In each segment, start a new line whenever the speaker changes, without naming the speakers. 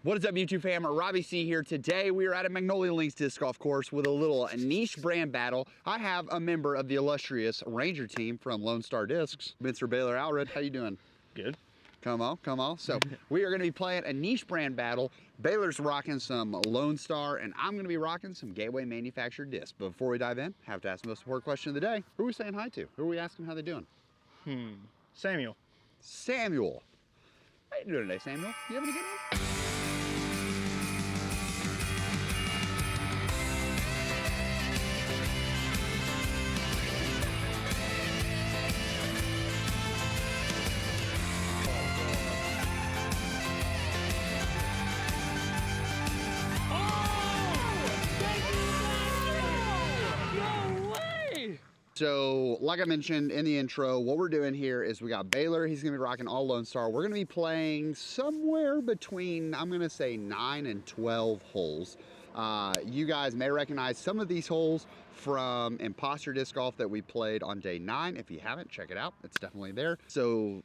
What is up, YouTube fam? Robbie C here. Today we are at a Magnolia Links disc golf course with a little niche brand battle. I have a member of the illustrious Ranger team from Lone Star Discs, Mr. Baylor Alred. How you doing?
Good.
Come on, come on. So we are going to be playing a niche brand battle. Baylor's rocking some Lone Star, and I'm going to be rocking some Gateway manufactured discs. But before we dive in, I have to ask the most important question of the day. Who are we saying hi to? Who are we asking how they're doing?
Samuel.
Samuel. How you doing today, Samuel? You having a good one? So, like I mentioned in the intro, what we're doing here is we got Baylor. He's going to be rocking all Lone Star. We're going to be playing somewhere between, I'm going to say 9 and 12 holes. You guys may recognize some of these holes from Imposter Disc Golf that we played on day 9. If you haven't, check it out. It's definitely there. So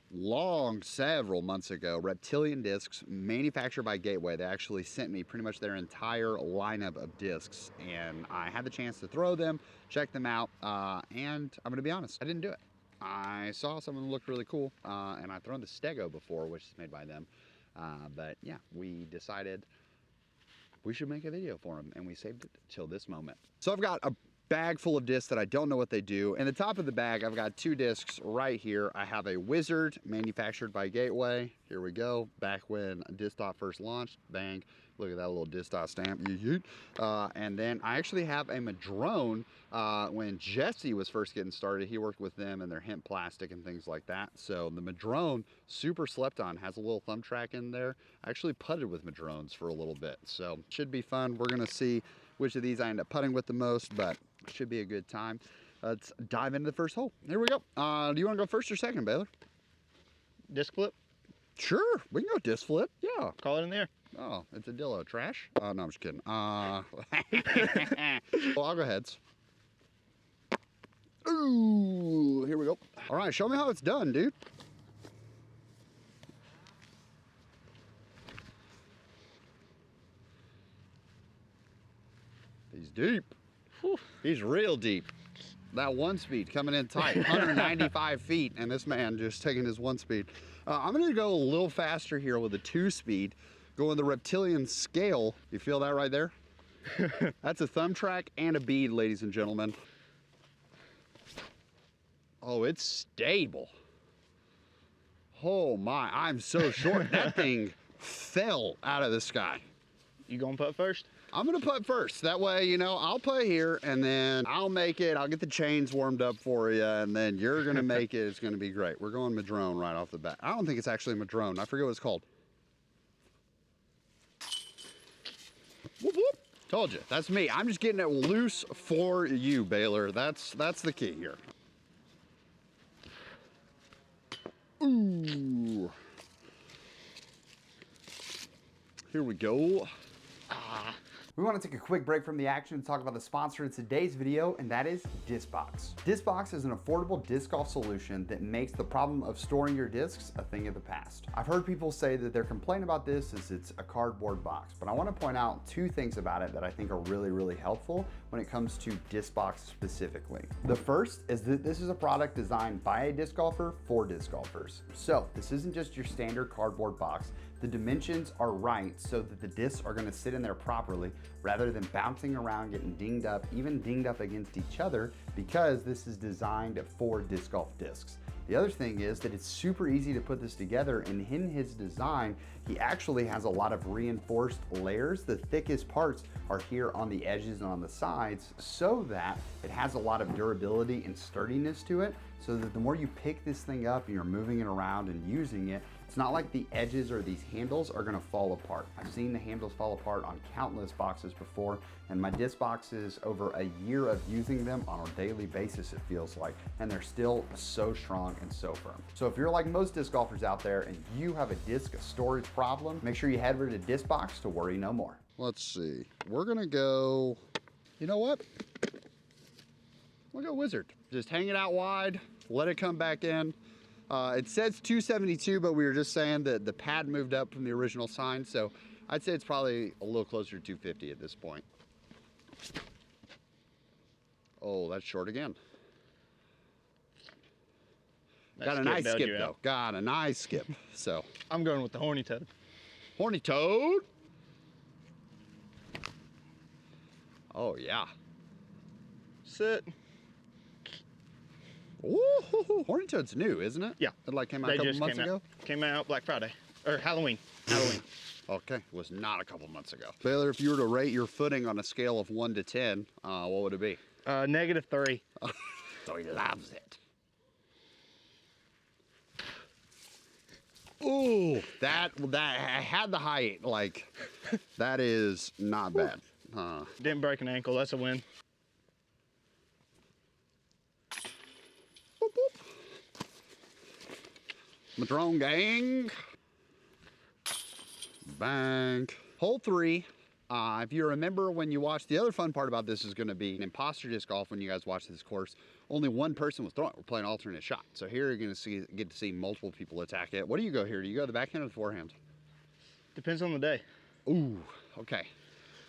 several months ago, Reptilian Discs, manufactured by Gateway, they actually sent me pretty much their entire lineup of discs, and I had the chance to throw them, check them out, and I'm gonna be honest, I didn't do it. I saw something that looked really cool, and I've thrown the Stego before, which is made by them, but yeah, we decided we should make a video for them, and we saved it till this moment. So I've got a bag full of discs that I don't know what they do. In the top of the bag, I've got 2 discs right here. I have a Wizard manufactured by Gateway. Here we go. Back when Disc Dot first launched, bang. Look at that little Disc Dot stamp. And then I actually have a Madrone. When Jesse was first getting started, he worked with them and their hemp plastic and things like that. So the Madrone, super slept on, has a little thumb track in there. I actually putted with Madrones for a little bit, so should be fun. We're gonna see which of these I end up putting with the most, but should be a good time. Let's dive into the first hole. Here we go. Do you want to go first or second, Baylor?
Disc flip?
Sure, we can go disc flip. Yeah.
Call it in there.
Oh, it's a dillo. Trash? No, I'm just kidding. Well, I'll go heads. Ooh, here we go. All right, show me how it's done, dude. He's deep. Whew. He's real deep. That 1-speed coming in tight, 195 feet, and this man just taking his 1-speed. I'm gonna go a little faster here with a 2-speed, going the Reptilian scale. You feel that right there? That's a thumb track and a bead, ladies and gentlemen. Oh, it's stable. Oh my, I'm so short. That thing fell out of the sky.
You gonna putt first?
I'm gonna putt first. That way, you know, I'll putt here and then I'll make it. I'll get the chains warmed up for you, and then you're gonna make it. It's gonna be great. We're going Madrone right off the bat. I don't think it's actually Madrone. I forget what it's called. Whoop, whoop. Told you, that's me. I'm just getting it loose for you, Baylor. That's the key here. Ooh. Here we go. We want to take a quick break from the action and talk about the sponsor of today's video, and that is DiscBox. DiscBox is an affordable disc golf solution that makes the problem of storing your discs a thing of the past. I've heard people say that their complaint about this is it's a cardboard box, but I want to point out 2 things about it that I think are really, really helpful when it comes to DiscBox specifically. The first is that this is a product designed by a disc golfer for disc golfers. So this isn't just your standard cardboard box. The dimensions are right so that the discs are going to sit in there properly rather than bouncing around, getting dinged up, even dinged up against each other, because this is designed for disc golf discs. The other thing is that it's super easy to put this together, and in his design, he actually has a lot of reinforced layers. The thickest parts are here on the edges and on the sides, so that it has a lot of durability and sturdiness to it, so that the more you pick this thing up and you're moving it around and using it, it's not like the edges or these handles are gonna fall apart. I've seen the handles fall apart on countless boxes before, and my disc boxes, over a year of using them on a daily basis, it feels like, and they're still so strong and so firm. So if you're like most disc golfers out there and you have a disc storage problem, make sure you head over to DiscBox to worry no more. Let's see, we're gonna go, you know what? We'll go Wizard. Just hang it out wide, let it come back in. It says 272, but we were just saying that the pad moved up from the original sign, so I'd say it's probably a little closer to 250 at this point. Oh, that's short again. Got a nice skip though. Got a nice skip. So
I'm going with the horny toad.
Horny toad. Oh yeah.
Sit.
Ooh, horny toad's new, isn't it?
Yeah.
It like came out a couple months ago.
Came out Black Friday or Halloween.
Okay, it was not a couple months ago. Baylor, if you were to rate your footing on a scale of 1 to 10, what would it be?
-3.
So he loves it. Ooh, that I had the height. Like, that is not bad.
Didn't break an ankle. That's a win.
Boop, boop. Madrone gang. Bang. Hole 3. If you remember when you watched, the other fun part about this is going to be an imposter disc golf. When you guys watch this course, only one person was throwing. We're playing alternate shot. So here you're going to get to see multiple people attack it. What do you go here? Do you go the backhand or the forehand?
Depends on the day.
Ooh, okay.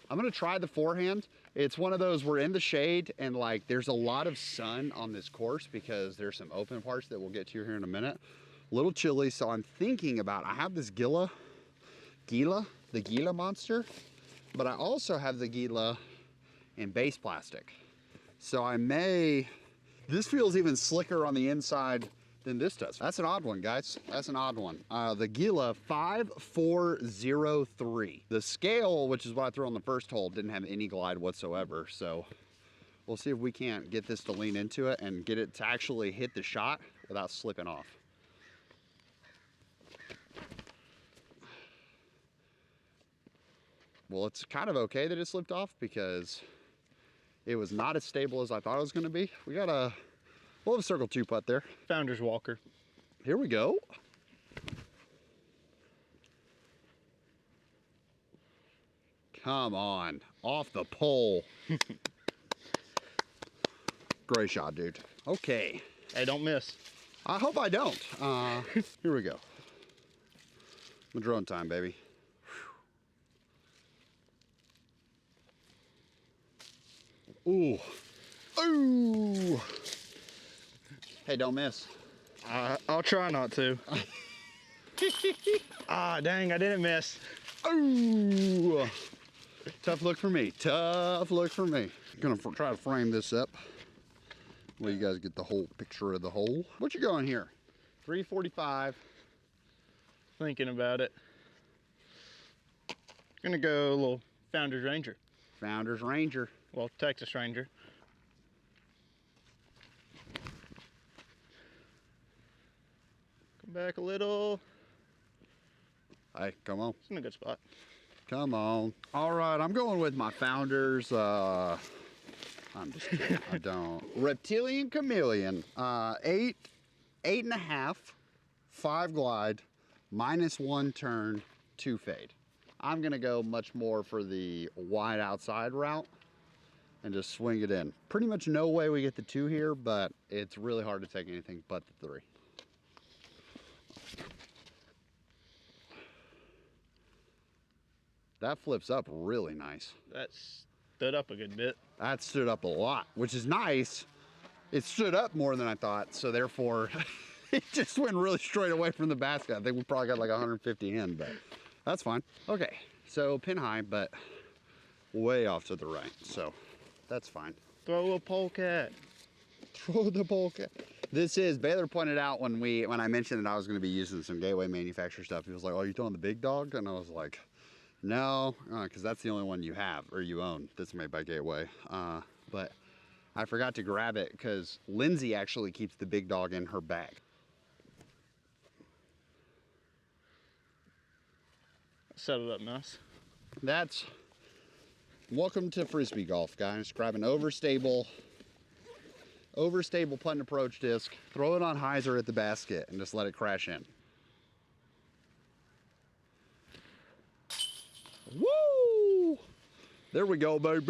I'm going to try the forehand. It's one of those, we're in the shade and like there's a lot of sun on this course because there's some open parts that we'll get to here in a minute. A little chilly, so I'm thinking about, I have this the Gila monster. But I also have the Gila in base plastic. So I may, this feels even slicker on the inside than this does. That's an odd one, guys. That's an odd one. The Gila 5403. The scale, which is what I threw on the first hole, didn't have any glide whatsoever. So we'll see if we can't get this to lean into it and get it to actually hit the shot without slipping off. Well, it's kind of okay that it slipped off because it was not as stable as I thought it was going to be. We'll have a circle 2 putt there.
Founder's Walker.
Here we go. Come on, off the pole. Great shot, dude. Okay.
Hey, don't miss.
I hope I don't. Here we go. Madrone time, baby. Ooh. Ooh. Hey, don't miss.
I'll try not to. Ah, dang, I didn't miss.
Ooh. Tough look for me. Tough look for me. Gonna try to frame this up. Let you guys get the whole picture of the hole. What you going here? 345.
Thinking about it. Gonna go a little Founder's Ranger.
Founder's Ranger.
Well, Texas Ranger. Come back a little.
Hey, come on.
It's in a good spot.
Come on. All right, I'm going with my Founders. I'm just kidding. I don't. Reptilian Chameleon. 8.5, 5 glide, -1 turn, 2 fade. I'm gonna go much more for the wide outside route and just swing it in. Pretty much no way we get the 2 here, but it's really hard to take anything but the 3. That flips up really nice.
That stood up a good bit.
That stood up a lot, which is nice. It stood up more than I thought, so therefore it just went really straight away from the basket. I think we probably got like 150 in, but that's fine. Okay, so pin high, but way off to the right, so that's fine.
Throw a polecat.
Throw the polecat. This is, Baylor pointed out when I mentioned that I was going to be using some Gateway manufacturer stuff, he was like, oh, you throwing the big dog? And I was like, no, because that's the only one you have, or you own, that's made by Gateway. But I forgot to grab it because Lindsay actually keeps the big dog in her bag.
Set it up nice.
That's, welcome to Frisbee golf, guys. Grab an overstable putt and approach disc, throw it on hyzer at the basket, and just let it crash in. Woo! There we go, baby.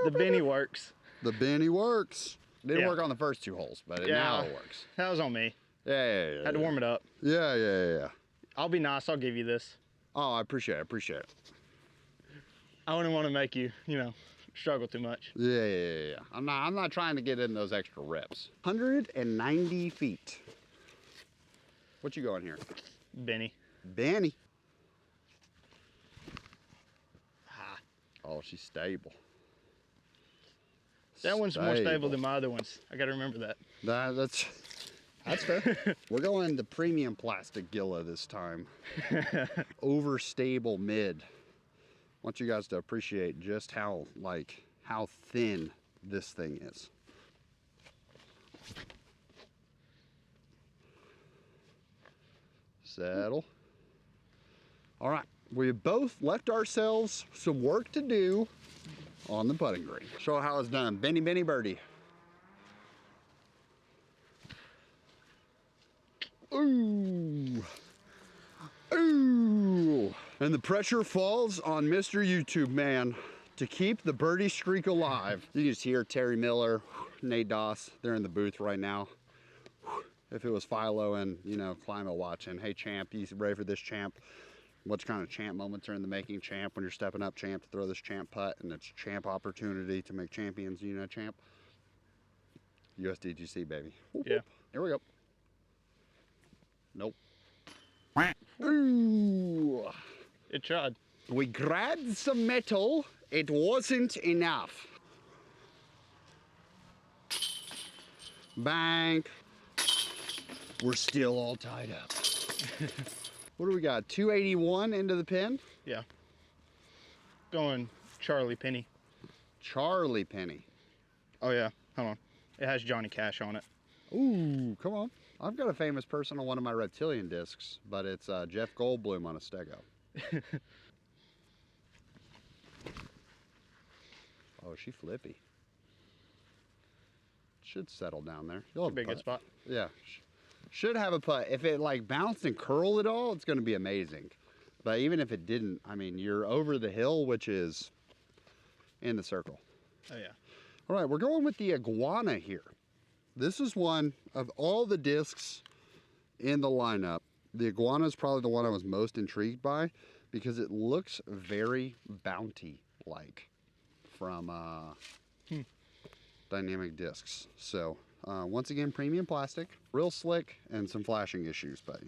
The Benny works.
The Benny works. Didn't work on the first 2 holes, but now it works.
That was on me.
Yeah.
Had to warm it up.
Yeah.
I'll be nice. I'll give you this.
Oh, I appreciate it. I appreciate it.
I wouldn't want to make you, struggle too much.
Yeah. I'm not trying to get in those extra reps. 190 feet. What you going here?
Benny.
Benny. Oh, she's stable.
That one's more stable than my other ones. I got to remember that.
That's fair. We're going the premium plastic Gilla this time. Overstable mid. I want you guys to appreciate just how thin this thing is. Settle. All right, we both left ourselves some work to do on the putting green. Show how it's done. Benny, Benny, birdie. Ooh. Ooh. And the pressure falls on Mr. YouTube Man to keep the birdie streak alive. You can just hear Terry Miller, Nate Doss, they're in the booth right now. If it was Philo and, Climate watching, hey champ, you ready for this champ? What kind of champ moments are in the making, champ, when you're stepping up, champ, to throw this champ putt, and it's champ opportunity to make champions, champ? USDGC, baby.
Yeah.
Here we go. Nope. Ooh.
It tried.
We grabbed some metal. It wasn't enough. Bang. We're still all tied up. What do we got? 281 into the pin?
Yeah. Going Charlie Penny.
Charlie Penny.
Oh, yeah. Hold on. It has Johnny Cash on it.
Ooh, come on. I've got a famous person on one of my reptilian discs, but it's Jeff Goldblum on a Stego. Oh, she flippy. Should settle down there.
Should be a good spot.
Yeah. Should have a putt. If it bounced and curled at all, it's going to be amazing. But even if it didn't, I mean, you're over the hill, which is in the circle.
Oh, yeah.
All right, we're going with the Iguana here. This is one of all the discs in the lineup. The Iguana is probably the one I was most intrigued by because it looks very bounty-like from Dynamic Discs. So, once again, premium plastic, real slick, and some flashing issues, but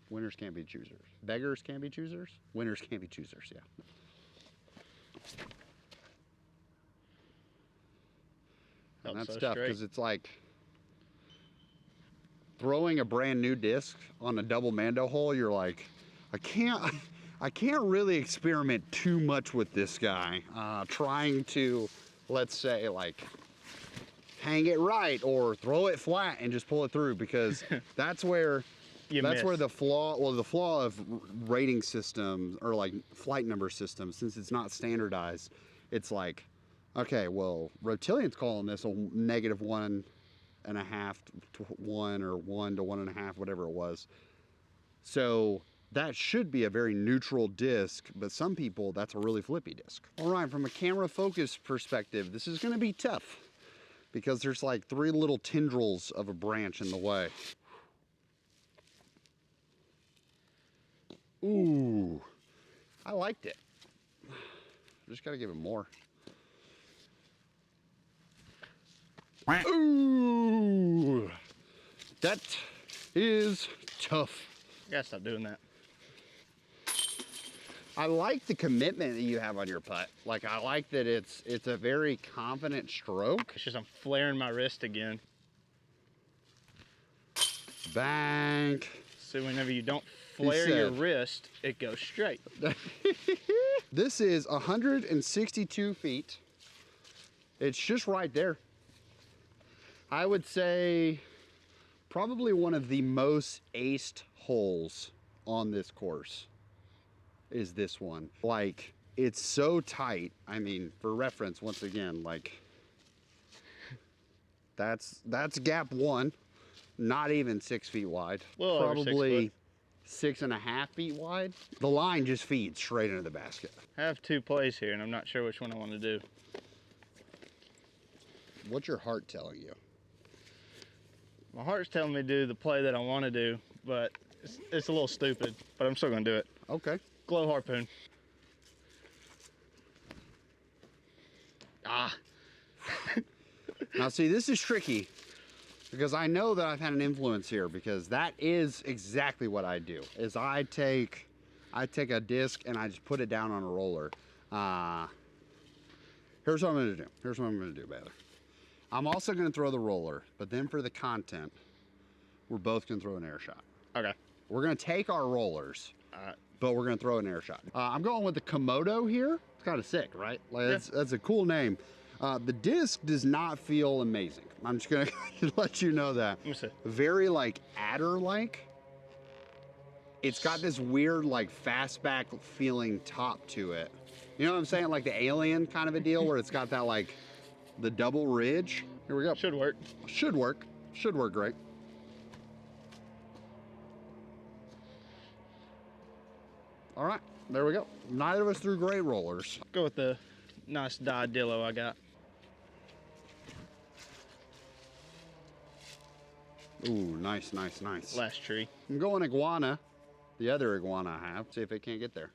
winners can't be choosers. Beggars can't be choosers. Winners can't be choosers, yeah. And that's tough because it's like throwing a brand new disc on a double Mando hole. You're like, I can't really experiment too much with this guy. Trying to, let's say, hang it right or throw it flat and just pull it through, because that's where the flaw of rating systems or flight number systems, since it's not standardized, it's like, okay, well, Reptilian's calling this a -1.5 to 1 or 1 to 1.5, whatever it was. So that should be a very neutral disc, but some people, that's a really flippy disc. All right, from a camera focus perspective, this is gonna be tough because there's 3 little tendrils of a branch in the way. Ooh, I liked it. Just gotta give it more. Ooh, that is tough.
You gotta stop doing that.
I like the commitment that you have on your putt. I like that it's a very confident stroke.
It's just I'm flaring my wrist again.
Bank.
So whenever you don't flare your wrist, it goes straight.
This is 162 feet. It's just right there. I would say probably one of the most aced holes on this course is this one. It's so tight. I mean, for reference, once again, that's gap 1, not even 6 feet wide.
Well,
probably 6.5 feet wide. The line just feeds straight into the basket.
I have 2 plays here, and I'm not sure which one I want to do.
What's your heart telling you?
My heart's telling me to do the play that I want to do, but it's a little stupid, but I'm still going to do it.
Okay.
Glow harpoon. Ah.
Now see, this is tricky because I know that I've had an influence here, because that is exactly what I do. Is I take a disc and I just put it down on a roller. Here's what I'm gonna do. Here's what I'm gonna do, Baylor. I'm also gonna throw the roller, but then for the content, we're both gonna throw an air shot.
Okay.
We're gonna take our rollers, but we're gonna throw an air shot. I'm going with the Komodo here. It's kind of sick, right? Like,
yeah.
That's a cool name. The disc does not feel amazing. I'm just gonna let you know that.
Let me see.
Very like adder-like. It's got this weird like fastback feeling top to it. You know what I'm saying? Like the Alien kind of a deal where it's got that like the double ridge. Here we go.
Should work.
Should work. Should work great. All right, there we go. Neither of us threw great rollers.
Go with the nice dyed Dillo I got.
Ooh, nice, nice, nice.
Last tree.
I'm going iguana. The other iguana I have. See if it can't get there.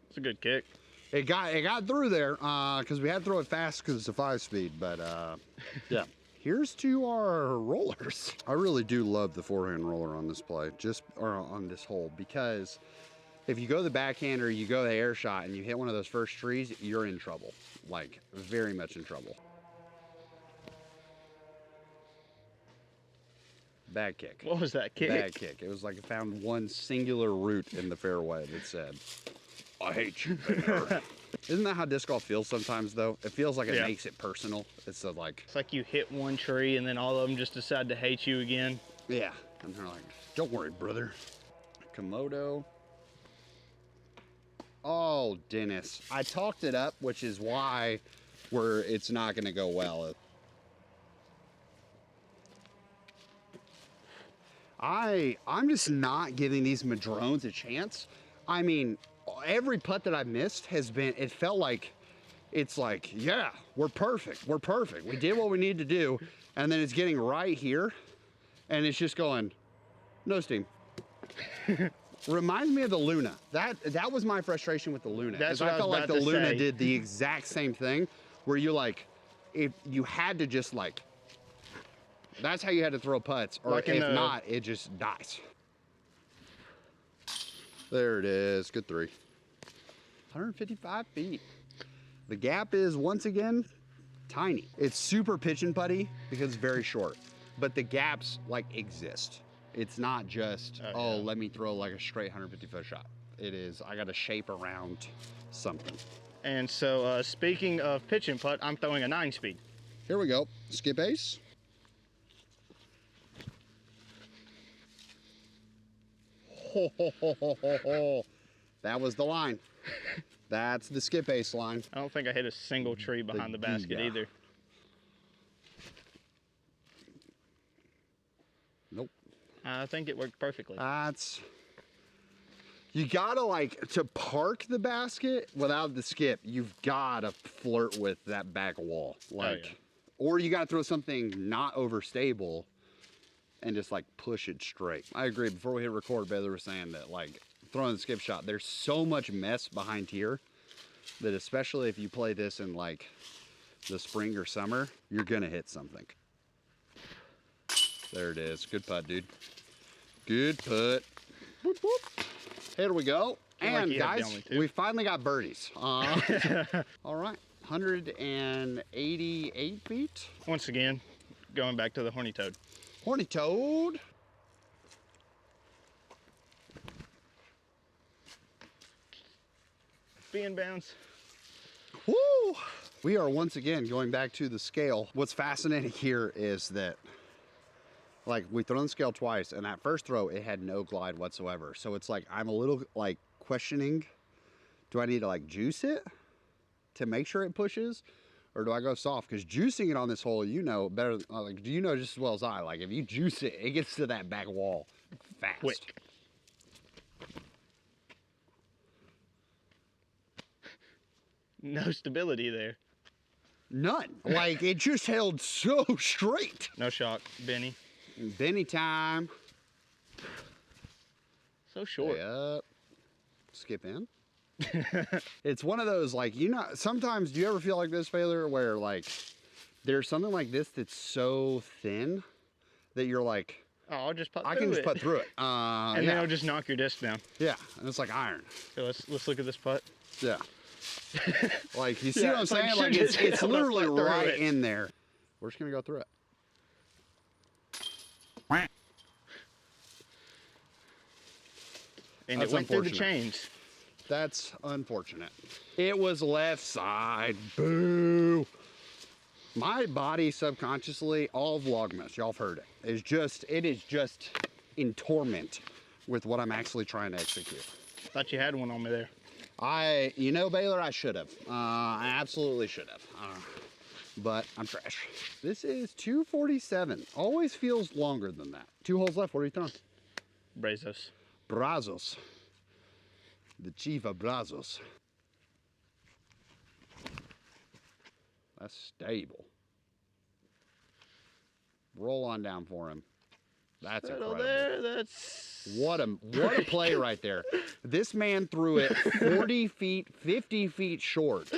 It's a good kick.
It got through there because we had to throw it fast because it's a 5-speed. But yeah. Here's to our rollers. I really do love the forehand roller on this play, or on this hole, because if you go the backhand or you go the air shot and you hit one of those first trees, you're in trouble. Like, very much in trouble. Bad kick.
What was that kick?
Bad kick. It was like it found one singular root in the fairway that said, I hate you, Baylor. Isn't that how disc golf feels sometimes, though? It feels like it makes it personal. It's like...
It's like you hit one tree and then all of them just decide to hate you again.
Yeah. And they're like, don't worry, brother. Komodo. Oh, Dennis. I talked it up, which is why it's not going to go well. I'm just not giving these madrones a chance. I mean, every putt that I've missed has been, it felt like, it's like, yeah, we're perfect. We're perfect. We did what we need to do. And then it's getting right here. And it's just going, no steam. Reminds me of the Luna. That was my frustration with the Luna.
That's what
I felt like the
about to
Luna
say.
did the exact same thing, where you like, if you had to just like, that's how you had to throw putts, or
Like
if not, it just dies. There it is, good three. 155 feet. The gap is, once again, tiny. It's super pitch and putty because it's very short, but the gaps like exist. It's not just, oh, let me throw like a straight 150-foot shot. It is, I got to shape around something.
And so, speaking of pitch and putt, I'm throwing a 9-speed.
Here we go, skip ace. Ho, ho, ho, ho, ho, ho. That was the line. That's the skip ace line.
I don't think I hit a single tree behind the basket either.
Nope.
I think it worked perfectly.
You gotta like, to park the basket without the skip, you've gotta flirt with that back wall. Like, or you gotta throw something not overstable and just like push it straight. I agree. Before we hit record, Baylor was saying that like throwing the skip shot, there's so much mess behind here that especially if you play this in like the spring or summer, you're gonna hit something. There it is. Good putt, dude. Good putt. Whoop, whoop. Here we go. And guys, we finally got birdies. All right, 188 feet.
Once again, going back to the horny toad.
Horny toad.
Being bounds.
Woo! We are once again going back to the scale. What's fascinating here is that, like, we've thrown the scale twice, and that first throw, it had no glide whatsoever. So it's like, I'm a little, like, questioning, do I need to, like, juice it to make sure it pushes? Or do I go soft? Because juicing it on this hole, you know better, like, you know just as well as I. Like, if you juice it, it gets to that back wall fast.
Quick. No stability there.
None. Like, it just held so straight.
No shock, Benny.
Benny time.
So short.
Stay up. Skip in. It's one of those, like, you know, sometimes do you ever feel like this, Baylor, where like there's something like this that's so thin that you're like,
oh, I'll just putt
I
through
can just
it.
putt through it.
And then it'll just knock your disc down.
Yeah, and it's like iron.
So let's look at this putt.
Yeah. Like, you see
Yeah,
what I'm
it's like,
saying? Like,
shit,
it's
I'm gonna
literally
putt through
right
it.
in there. We're just gonna go through it.
And
That's
it went through the
unfortunate.
chains.
That's unfortunate. It was left side. Boo. My body subconsciously, all Vlogmas, y'all have heard it, it is just in torment with what I'm actually trying to execute.
Thought you had one on me there.
You know, Baylor, I should have. I absolutely should have. But I'm trash. This is 247. Always feels longer than that. 2 holes left. What are you throwing?
Brazos.
Brazos. The chief of Brazos. That's stable. Roll on down for him. That's
Settle
incredible.
there, that's...
What a play right there. This man threw it 40 feet, 50 feet short,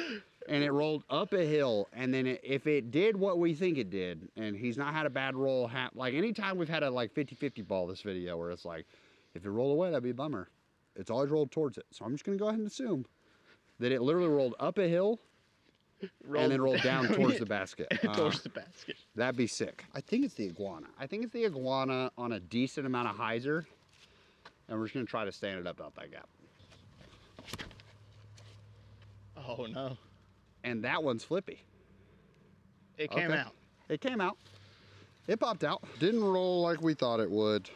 and it rolled up a hill. And then if it did what we think it did, and he's not had a bad roll, like anytime we've had a like 50-50 ball this video where it's like, if it rolled away, that'd be a bummer. It's always rolled towards it. So I'm just gonna go ahead and assume that it literally rolled up a hill and then rolled down towards the basket.
Towards the basket.
That'd be sick. I think it's the iguana. I think it's the iguana on a decent amount of hyzer. And we're just gonna try to stand it up out that gap.
Oh no.
And that one's flippy.
It came
Okay.
out.
It came out. It popped out. Didn't roll like we thought it would.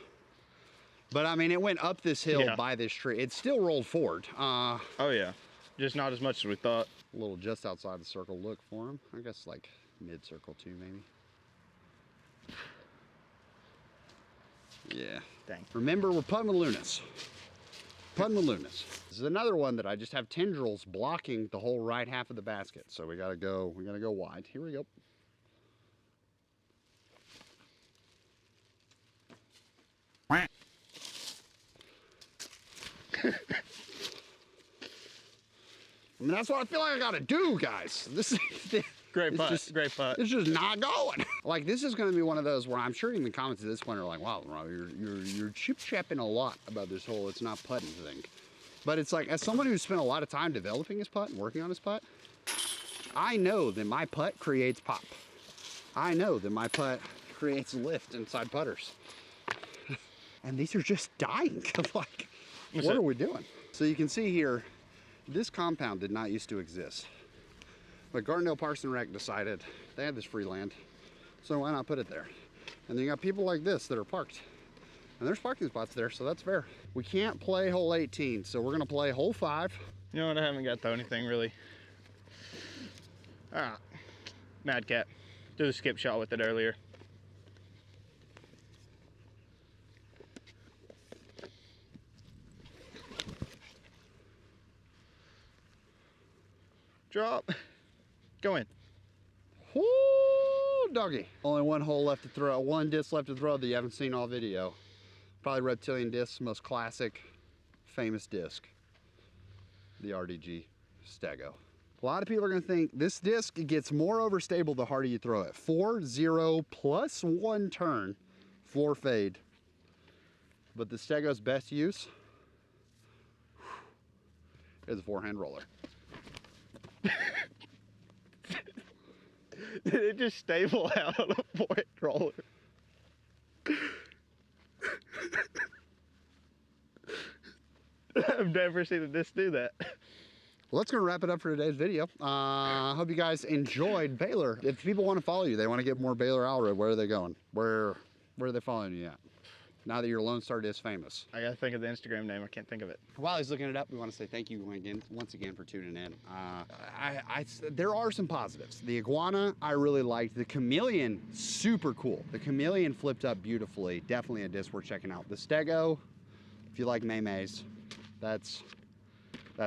But I mean, it went up this hill by this tree. It still rolled forward.
Oh yeah. Just not as much as we thought.
A little just outside the circle look for him. I guess like mid-circle too, maybe. Yeah.
Dang.
Remember, we're putting with Lunas. Putting with Lunas. This is another one that I just have tendrils blocking the whole right half of the basket. So we gotta go wide. Here we go. I mean, that's what I feel like I gotta do, guys. This is
Great putt. Great putt.
It's just not going. Like, this is going to be one of those where I'm sure even the comments at this point are like, wow, Robbie, you're chip-chapping a lot about this whole it's not putting thing. But it's like, as someone who's spent a lot of time developing his putt and working on his putt, I know that my putt creates pop. I know that my putt creates lift inside putters. And these are just dying. Like, what are we doing? So you can see here, this compound did not used to exist. But Gardendale Parks and Rec decided they had this free land, so why not put it there? And then you got people like this that are parked. And there's parking spots there, so that's fair. We can't play hole 18, so we're gonna play hole 5.
You know what, I haven't got to anything really. Ah, Madcap. Did a skip shot with it earlier. Drop. Go in.
Whoo, doggy. Only one hole left to throw, one disc left to throw that you haven't seen all video. Probably Reptilian Disc's most classic, famous disc. The RDG Stego. A lot of people are gonna think this disc gets more overstable the harder you throw it. 4-0 plus 1 turn, floor fade. But the Stego's best use is a forehand roller.
Did it just stable out on a forehand roller? I've never seen a disc do that.
Well, that's going to wrap it up for today's video. I hope you guys enjoyed Baylor. If people want to follow you, they want to get more Baylor Alred, where are they going? Where are they following you at? Now that your Lone Star Disc famous.
I gotta think of the Instagram name. I can't think of it.
While he's looking it up, we want to say thank you once again for tuning in. There are some positives. The iguana, I really liked. The chameleon, super cool. The chameleon flipped up beautifully. Definitely a disc worth checking out. The Stego, if you like maymays, that's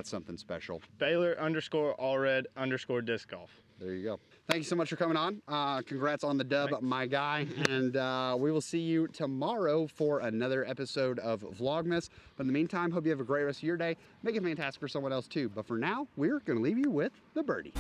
something special.
Baylor _Alred _ disc golf.
There you go. Thank you so much for coming on. Congrats on the dub,
Thanks.
my guy. And we will see you tomorrow for another episode of Vlogmas. But in the meantime, hope you have a great rest of your day. Make it fantastic for someone else too. But for now, we're going to leave you with the birdie.